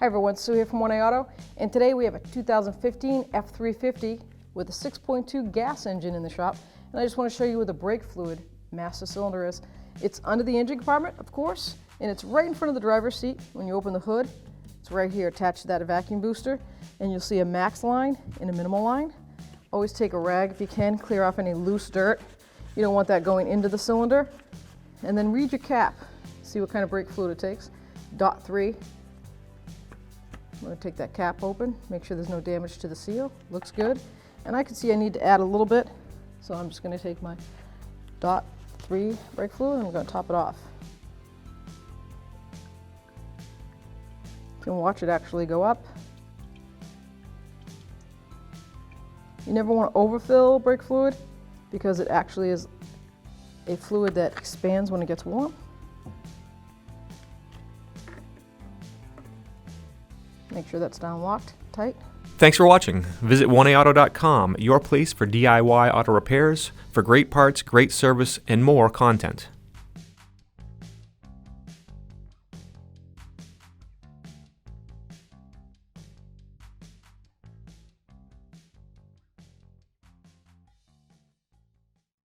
Everyone, Sue here from 1A Auto, and today we have a 2015 F350 with a 6.2 gas engine in the shop, and I just want to show you where the brake fluid master cylinder is. It's under the engine compartment, of course, and it's right in front of the driver's seat. When you open the hood, it's right here attached to that vacuum booster, and you'll see a max line and a minimal line. Always take a rag if you can, clear off any loose dirt. You don't want that going into the cylinder. And then read your cap, see what kind of brake fluid it takes. .3. I'm going to take that cap open, make sure there's no damage to the seal. Looks good. And I can see I need to add a little bit, so I'm just going to take my .3 brake fluid and I'm going to top it off. You can watch it actually go up. You never want to overfill brake fluid because it actually is a fluid that expands when it gets warm. Make sure that's down locked tight. Thanks for watching. Visit 1aauto.com, your place for DIY auto repairs, for great parts, great service, and more content.